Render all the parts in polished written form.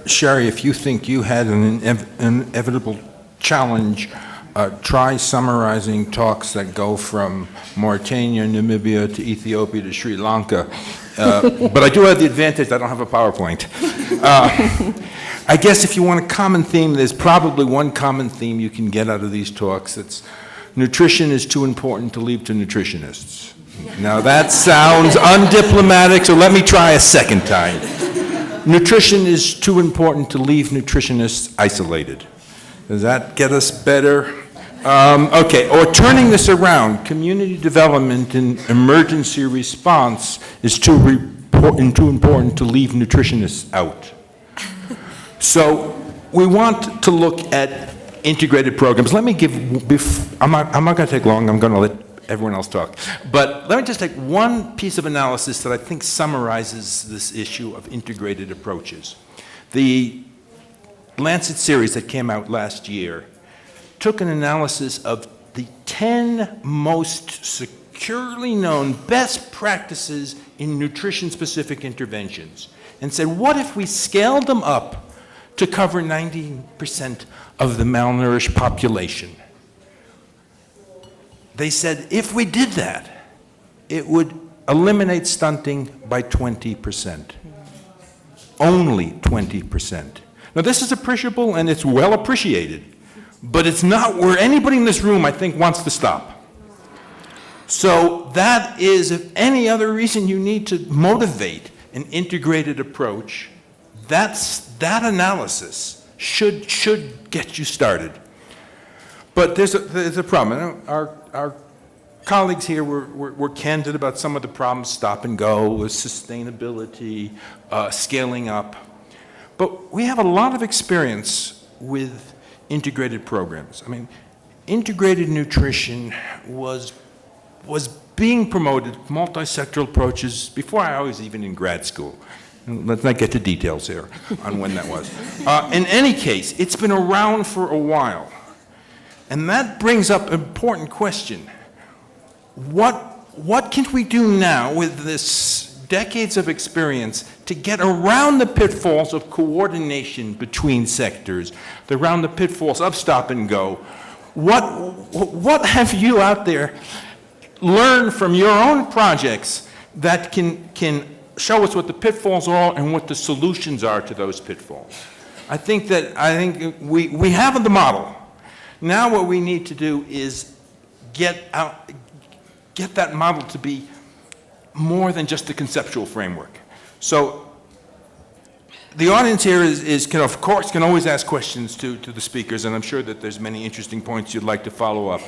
Sherry, if you think you had an inevitable challenge, try summarizing talks that go from Mauritania, Namibia, to Ethiopia, to Sri Lanka. But I do have the advantage I don't have a PowerPoint. I guess if you want a common theme, there's probably one common theme you can get out of these talks. It's nutrition is too important to leave to nutritionists. Now that sounds undiplomatic, so let me try a second time. Nutrition is too important to leave nutritionists isolated. Does that get us better? Okay, or turning this around, community development and emergency response is too important to leave nutritionists out. So we want to look at integrated programs. Let me give, I'm not going to take long, I'm going to let everyone else talk. But let me just take one piece of analysis that I think summarizes this issue of integrated approaches. The Lancet series that came out last year took an analysis of the 10 most securely known best practices in nutrition-specific interventions and said, what if we scaled them up to cover 90% of the malnourished population? They said if we did that, it would eliminate stunting by 20%. Only 20%. Now this is appreciable and it's well appreciated, but it's not where anybody in this room, I think, wants to stop. So that is, if any other reason you need to motivate an integrated approach, that analysis should get you started. But there's a problem. Our colleagues here were candid about some of the problems, stop and go, sustainability, scaling up. But we have a lot of experience with integrated programs. I mean, integrated nutrition was being promoted, multi-sectoral approaches, before I was even in grad school. Let's not get to details here on when that was. In any case, it's been around for a while. And that brings up an important question. What can we do now with this decades of experience to get around the pitfalls of coordination between sectors, around the pitfalls of stop and go? What have you out there learned from your own projects that can show us what the pitfalls are and what the solutions are to those pitfalls? I think we have the model. Now what we need to do is get that model to be more than just a conceptual framework. So the audience here of course can always ask questions to the speakers, and I'm sure that there's many interesting points you'd like to follow up.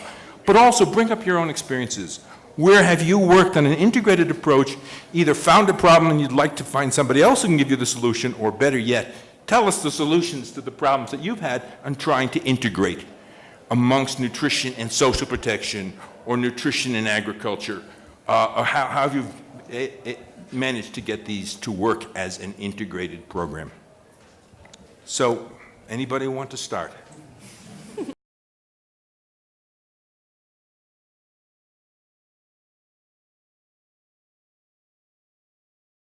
But also bring up your own experiences. Where have you worked on an integrated approach, either found a problem and you'd like to find somebody else who can give you the solution, or better yet, tell us the solutions to the problems that you've had on trying to integrate amongst nutrition and social protection, or nutrition and agriculture, or how have you managed to get these to work as an integrated program? So, anybody want to start?